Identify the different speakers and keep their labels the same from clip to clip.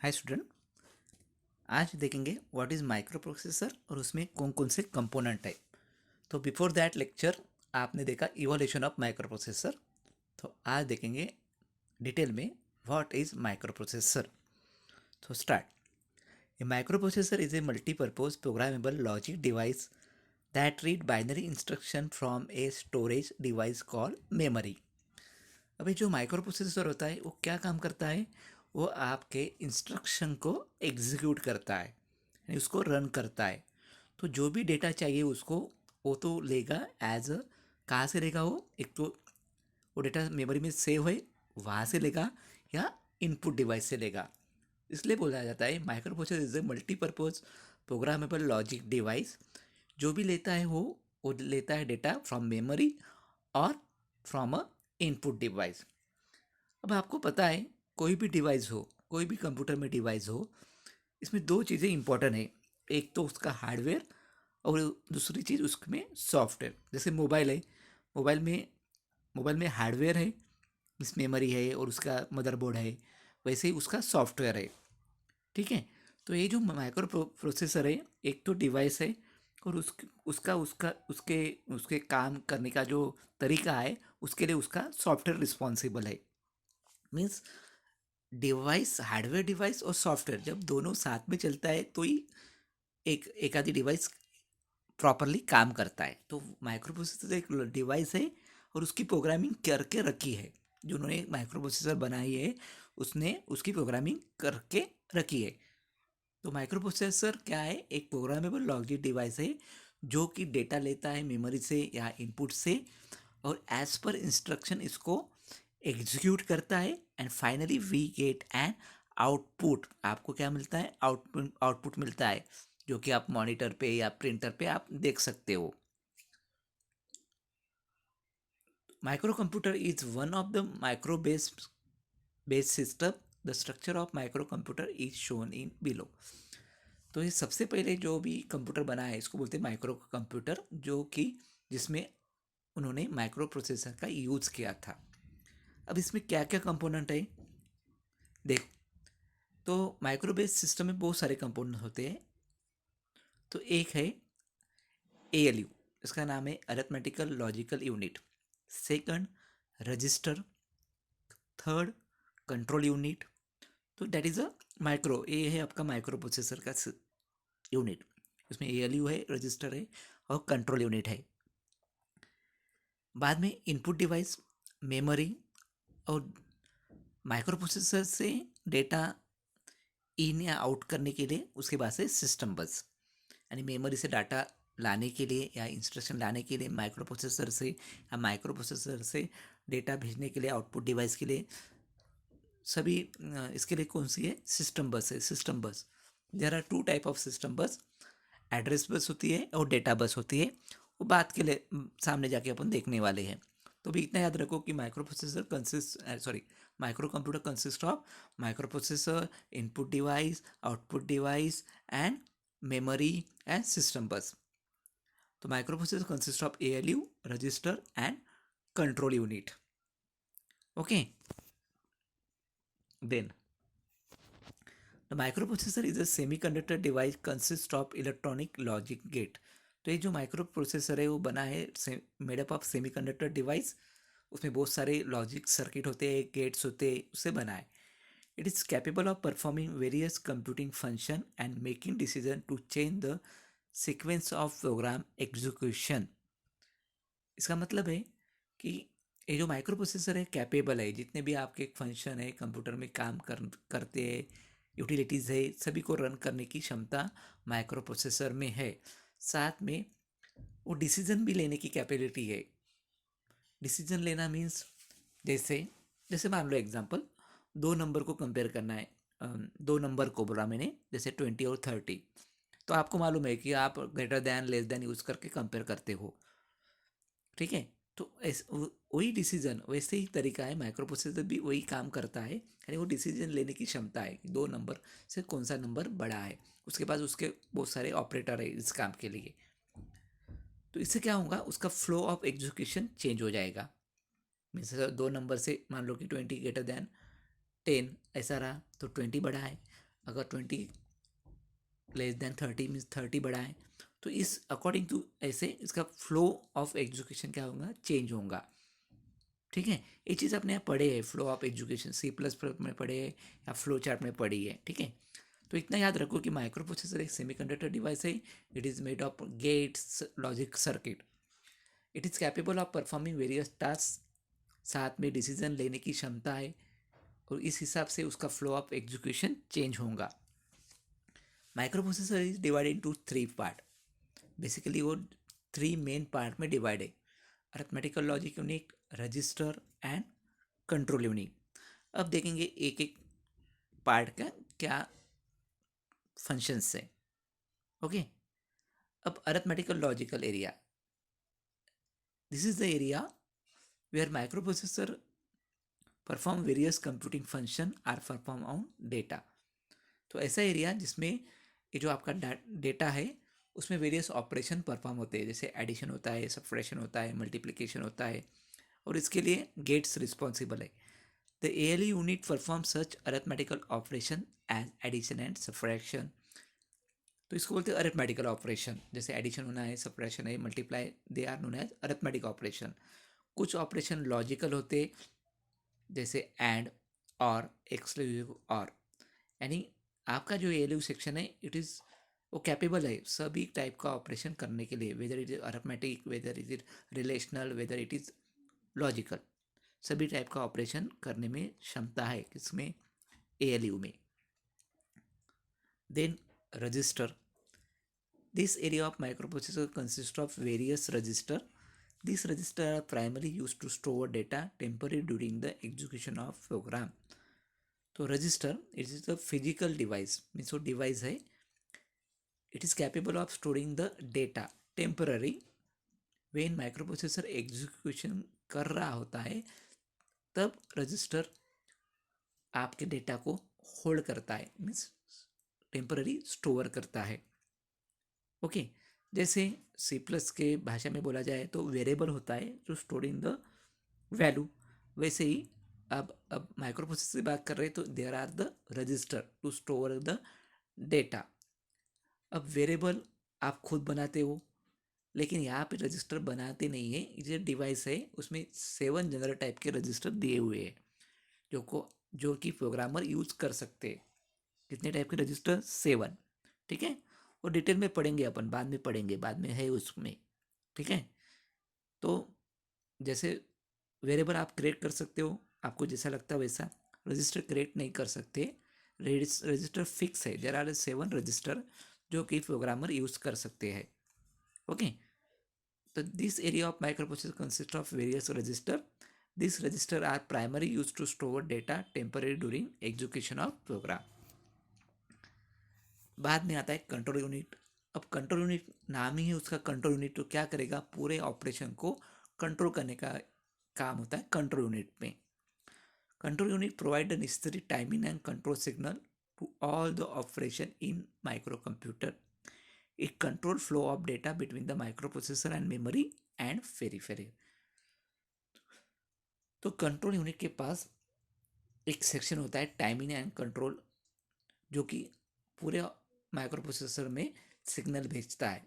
Speaker 1: Hi student. आज देखेंगे what is micro processor और उसमें कौन कौन से कंपोनेंट है। तो बिफोर दैट लेक्चर आपने देखा इवोल्यूशन ऑफ माइक्रो प्रोसेसर। तो आज देखेंगे डिटेल में व्हाट इज़ माइक्रो प्रोसेसर। तो start. A micro processor is a multipurpose programmable logic device that read binary instruction from a storage device call memory. अभी जो micro processor होता है वो क्या काम करता है, वो आपके इंस्ट्रक्शन को एग्जीक्यूट करता है यानी उसको रन करता है। तो जो भी डेटा चाहिए उसको वो तो लेगा एज अ, कहाँ से लेगा वो, एक तो वो डेटा मेमोरी में सेव है वहाँ से लेगा या इनपुट डिवाइस से लेगा। इसलिए बोला जाता है micro processor is a multipurpose programmable logic device. जो भी लेता है वो लेता है डेटा फ्रॉम मेमोरी और फ्रॉम अ इनपुट डिवाइस। अब आपको पता है कोई भी डिवाइस हो, कोई भी कंप्यूटर में डिवाइस हो, इसमें दो चीज़ें इंपॉर्टेंट है। एक तो उसका हार्डवेयर और दूसरी चीज़ उसमें सॉफ्टवेयर। जैसे मोबाइल है, मोबाइल में मोबाइल में हार्डवेयर है, इस मेमोरी है और उसका मदरबोर्ड है, वैसे ही उसका सॉफ्टवेयर है। ठीक है। तो ये जो माइक्रो प्रोसेसर है एक तो डिवाइस है और उसका उसका उसके उसके काम करने का जो तरीका है उसके लिए उसका सॉफ्टवेयर रिस्पॉन्सिबल है। मीन्स डिवाइस, हार्डवेयर डिवाइस और सॉफ्टवेयर जब दोनों साथ में चलता है तो ही एक आधी डिवाइस प्रॉपरली काम करता है। तो माइक्रो प्रोसेसर एक डिवाइस है और उसकी प्रोग्रामिंग करके रखी है। जो उन्होंने माइक्रो प्रोसेसर बनाई है उसने उसकी प्रोग्रामिंग करके रखी है। तो माइक्रो प्रोसेसर क्या है, एक प्रोग्रामेबल लॉजिक डिवाइस है जो कि डेटा लेता है मेमोरी से या इनपुट से और एज पर इंस्ट्रक्शन इसको एग्जीक्यूट करता है and finally we get an output. आपको क्या मिलता है, आउटपुट आउटपुट मिलता है जो कि आप मॉनिटर पे या प्रिंटर पे आप देख सकते हो। Micro computer is one of the micro based system. The structure of micro computer is shown in below. तो ये सबसे पहले जो भी कंप्यूटर बना है इसको बोलते हैं माइक्रो कंप्यूटर, जो कि जिसमें उन्होंने माइक्रो प्रोसेसर का यूज़ किया था। अब इसमें क्या क्या कंपोनेंट है देखो। तो माइक्रो बेस्ड सिस्टम में बहुत सारे कंपोनेंट होते हैं। तो एक है एएलयू, इसका नाम है arithmetical logical unit. Second register. Third control unit. तो दैट इज़ अ माइक्रो, ये है आपका माइक्रो प्रोसेसर का यूनिट। इसमें एएलयू है, रजिस्टर है और कंट्रोल यूनिट है। बाद में इनपुट डिवाइस, मेमोरी और माइक्रो प्रोसेसर से डेटा इन या आउट करने के लिए उसके बाद से सिस्टम बस, यानी मेमोरी से डाटा लाने के लिए या इंस्ट्रक्शन लाने के लिए माइक्रो प्रोसेसर से, या माइक्रो प्रोसेसर से डेटा भेजने के लिए आउटपुट डिवाइस के लिए सभी इसके लिए कौन सी है, सिस्टम बस है। System bus, there are two type of system bus. Address bus होती है और डेटा बस होती है। वो बात के लिए सामने जाके अपन देखने वाले हैं। तो भी इतना याद रखो कि microprocessor microcomputer consist of microprocessor, input device, output device and memory and system bus. तो microprocessor consist of ALU, register and control unit. Okay. Then the microprocessor is a semiconductor device consist of electronic logic gate. तो ये जो micro processor है वो बना है made up of semiconductor device. उसमें बहुत सारे लॉजिक सर्किट होते हैं, गेट्स होते हैं, उससे बना है। It is capable of performing various computing function and making decision to change the sequence of program execution. इसका मतलब है कि ये जो माइक्रो प्रोसेसर है कैपेबल है, जितने भी आपके फंक्शन है कंप्यूटर में काम करते हैं, यूटिलिटीज़ है, सभी को रन करने की क्षमता माइक्रो प्रोसेसर में है। साथ में वो डिसीजन भी लेने की कैपेबिलिटी है। डिसीजन लेना मीन्स जैसे जैसे मान लो एग्जांपल, दो नंबर को कंपेयर करना है। दो नंबर को बोला मैंने, जैसे 20 और 30। तो आपको मालूम है कि आप greater than less than use करके कंपेयर करते हो। ठीक है। तो वही डिसीजन, वैसे ही तरीका है, माइक्रो प्रोसेसर भी वही काम करता है, यानी वो डिसीजन लेने की क्षमता है कि दो नंबर से कौन सा नंबर बड़ा है। उसके पास उसके बहुत सारे ऑपरेटर है इस काम के लिए। तो इससे क्या होगा, उसका फ्लो ऑफ एग्जीक्यूशन चेंज हो जाएगा। मीन्स दो नंबर से मान लो कि 20 ग्रेटर दैन 10 ऐसा रहा तो 20 बड़ा है। अगर 20 लेस देन 30 मीन्स 30 बड़ा है, तो इस अकॉर्डिंग टू ऐसे इसका फ्लो ऑफ एजुकेशन क्या होगा, चेंज होगा। ठीक है, ये चीज़ आपने यहाँ पढ़े है, फ्लो ऑफ एजुकेशन C++ में पढ़े है या फ्लो चार्ट में पढ़ी है। ठीक है, तो इतना याद रखो कि माइक्रो प्रोसेसर एक सेमीकंडक्टर डिवाइस है। It is made of gates, logic circuit. It is capable of performing various task, साथ में डिसीजन लेने की क्षमता है, और इस हिसाब से उसका फ्लो ऑफ एग्जीक्यूशन चेंज होगा। Micro processor is divided into 3 part. Basically वो 3 मेन पार्ट में डिवाइड है, arithmetical logic unit, register and control unit. अब देखेंगे एक एक पार्ट का क्या फंक्शंस है। ओके, अब arithmetical logical area, this is the area where microprocessor perform various computing function are perform on data. तो ऐसा एरिया जिसमें ये जो आपका डेटा है उसमें वेरियस ऑपरेशन परफॉर्म होते हैं, जैसे एडिशन होता है, सब्ट्रैक्शन होता है, मल्टीप्लिकेशन होता है, और इसके लिए गेट्स रिस्पॉन्सिबल है। The ALU unit perform such arithmetical operation as addition and subtraction. तो इसको बोलते हैं अरिथमेटिकल ऑपरेशन, जैसे एडिशन होना है, सब्ट्रैक्शन है, multiply, they are known as arithmetic operation. कुछ ऑपरेशन लॉजिकल होते, जैसे एंड, और, एक्सक्लूसिव और, यानी आपका जो ALU सेक्शन है इट इज़ वो कैपेबल है सभी टाइप का ऑपरेशन करने के लिए, whether it is arithmetic, whether it is relational, whether it is logical, सभी टाइप का ऑपरेशन करने में क्षमता है किसमें, ALU में। Then register, this area of microprocessor consists of various register. These register are primarily used to store data temporarily during the execution of program. तो register it is a physical device, means वो device है, it is capable of storing the data temporary when microprocessor execution कर रहा होता है, तब register आपके data को होल्ड करता है, मीन्स टेम्पररी स्टोर करता है। ओके, जैसे C+ के भाषा में बोला जाए तो वेरिएबल होता है जो स्टोरिंग द वैल्यू, वैसे ही अब माइक्रो प्रोसेसर की बात कर रहे हैं तो there are the register to store the data. अब वेरिएबल आप खुद बनाते हो, लेकिन यहाँ पे रजिस्टर बनाते नहीं है, ये डिवाइस है उसमें 7 जनरल टाइप के रजिस्टर दिए हुए हैं जो कि प्रोग्रामर यूज कर सकते हैं। कितने टाइप के रजिस्टर, 7। ठीक है, और डिटेल में पढ़ेंगे अपन, बाद में पढ़ेंगे, बाद में है उसमें। ठीक है, तो जैसे वेरिएबल आप क्रिएट कर सकते हो आपको जैसा लगता है वैसा, रजिस्टर क्रिएट नहीं कर सकते, रजिस्टर फिक्स है। देयर आर 7 रजिस्टर जो कि प्रोग्रामर यूज कर सकते हैं। ओके, तो this area of microprocessor consist of various register. This register are primary use to store data temporary during execution of program. बाद में आता है कंट्रोल यूनिट। अब कंट्रोल यूनिट नाम ही है उसका कंट्रोल यूनिट, तो क्या करेगा, पूरे ऑपरेशन को कंट्रोल करने का काम होता है कंट्रोल यूनिट में। Control unit provide the necessary timing and control signal to all the operation in microcomputer. It control flow of data between the microprocessor and memory and peripheral. तो control unit के पास एक section होता है timing and control, जो कि पूरे micro processor में सिग्नल भेजता है।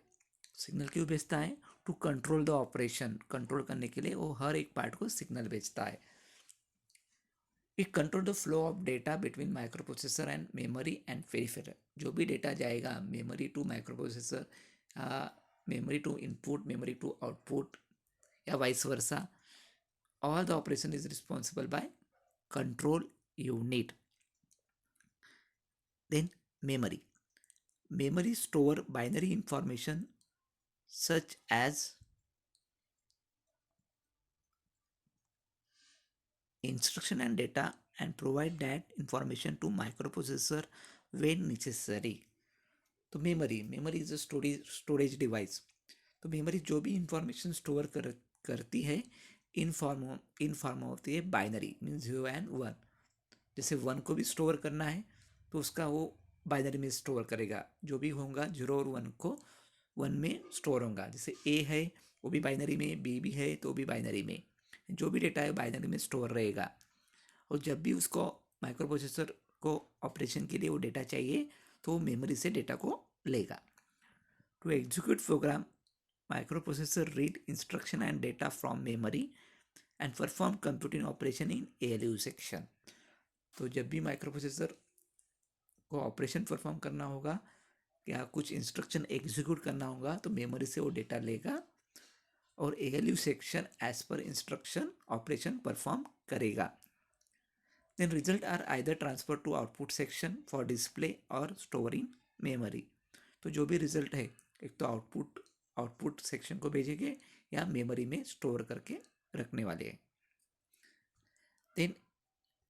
Speaker 1: सिग्नल क्यों भेजता है, to control the operation, control करने के लिए वो हर एक पार्ट को सिग्नल भेजता है। It control the flow of data between microprocessor and memory and peripheral. जो भी डेटा जाएगा memory to microprocessor, memory to input, memory to output, या vice versa, all the operation is responsible by control unit. Then memory store binary information such as instruction and data and provide that information to microprocessor when necessary. तो memory is a storage device. तो memory जो भी information store करती है in form होती है binary, means 0 and 1। जैसे 1 को भी स्टोर करना है तो उसका वो बाइनरी में स्टोर करेगा, जो भी होगा 0 और 1 को 1 में स्टोर होगा। जैसे A है वो भी बाइनरी में, B भी है तो भी बाइनरी में, जो भी डेटा है बाइनरी में स्टोर रहेगा। और जब भी उसको माइक्रो प्रोसेसर को ऑपरेशन के लिए वो डेटा चाहिए तो वो मेमोरी से डेटा को लेगा. To execute program microprocessor read instruction and data from memory and perform computing operation in ALU section. तो जब भी माइक्रोप्रोसेसर को ऑपरेशन परफॉर्म करना होगा या कुछ इंस्ट्रक्शन एग्जीक्यूट करना होगा तो मेमोरी से वो डेटा लेगा और ALU सेक्शन एज पर इंस्ट्रक्शन ऑपरेशन परफॉर्म करेगा. Then result are either transfer to output section for display और स्टोर इन मेमोरी. तो जो भी रिजल्ट है एक तो आउटपुट सेक्शन को भेजेंगे या मेमोरी में स्टोर करके रखने वाले हैं. Then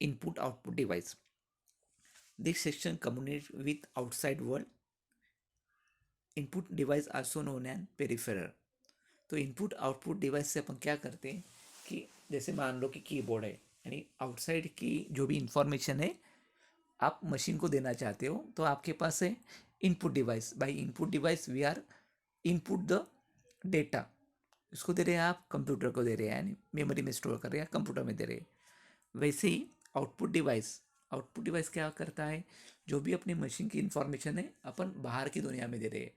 Speaker 1: input output device. This section communicate with outside world. Input device also known as peripheral. तो इनपुट आउटपुट डिवाइस से अपन क्या करते हैं कि जैसे मान लो कि कीबोर्ड है यानी आउटसाइड की जो भी इंफॉर्मेशन है आप मशीन को देना चाहते हो तो आपके पास है input device. By input device we are input the data. इसको दे रहे हैं आप कंप्यूटर को दे रहे हैं यानी मेमोरी में स्टोर कर रहे हैं कंप्यूटर में दे रहे हैं. वैसे ही आउटपुट डिवाइस क्या करता है जो भी अपनी मशीन की इंफॉर्मेशन है अपन बाहर की दुनिया में दे रहे हैं.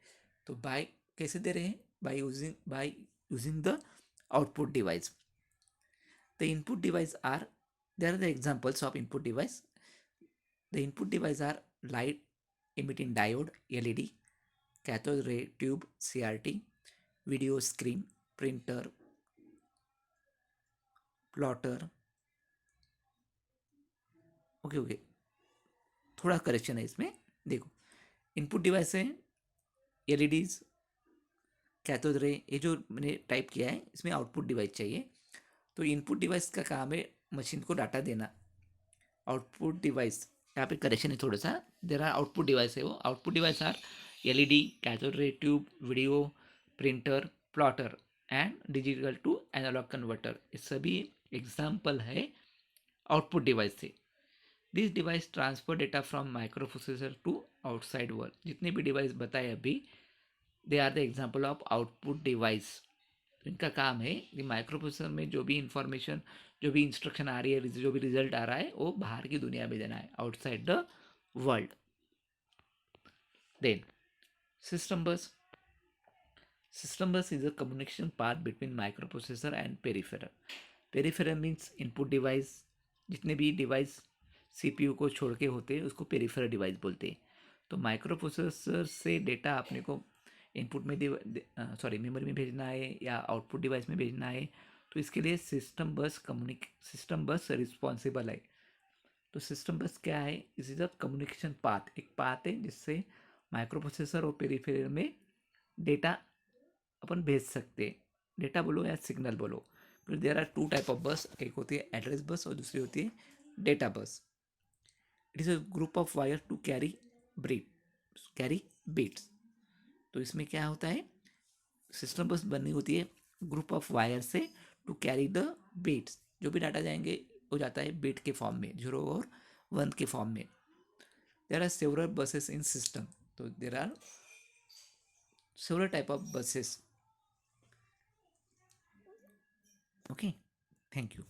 Speaker 1: तो बाय कैसे दे रहे हैं by using the output device. The input device are there are the examples of input device. The input device are light emitting diode LED, cathode ray tube CRT, video screen, printer, plotter. Okay थोड़ा correction है इसमें. देखो input device है LEDs, cathode ray. ये जो मैंने type किया है इसमें आउटपुट डिवाइस चाहिए. तो इनपुट डिवाइस का काम है मशीन को डाटा देना. आउटपुट डिवाइस यहाँ पे करेक्शन है थोड़ा सा. देर आर आउटपुट डिवाइस है वो output device are LED, cathode ray tube, video, printer, plotter and digital to analog converter. ये सभी एग्जाम्पल है आउटपुट डिवाइस से. This device transfer data from microprocessor to outside world. जितने भी device बताए अभी they are the example of output device. इनका काम है कि माइक्रोप्रोसेसर में जो भी इंफॉर्मेशन जो भी इंस्ट्रक्शन आ रही है जो भी रिजल्ट आ रहा है वो बाहर की दुनिया में देना है outside the world. Then system bus. System bus is a communication path between microprocessor and peripheral. Peripheral means input device. जितने भी डिवाइस CPU को छोड़ के होते हैं उसको पेरिफेरल डिवाइस बोलते हैं. तो माइक्रोप्रोसेसर से डेटा अपने को इनपुट में मेमोरी में भेजना है या आउटपुट डिवाइस में भेजना है तो इसके लिए सिस्टम बस रिस्पॉन्सिबल है. तो सिस्टम बस क्या है इस इज अ कम्युनिकेशन पाथ. एक पाथ है जिससे माइक्रोप्रोसेसर और पेरिफेरल में डेटा अपन भेज सकते हैं. डेटा बोलो या सिग्नल बोलो. फिर there are two type of bus. एक होती है एड्रेस बस और दूसरी होती है data bus. It is a group of wire to carry bits. तो इसमें क्या होता है सिस्टम बस बनी होती है ग्रुप ऑफ वायर से टू कैरी द बिट्स. जो भी डाटा जाएंगे वो जाता है बिट के फॉर्म में 0 और 1 के फॉर्म में. There are several buses in system. तो there are several type of buses. Okay, thank you.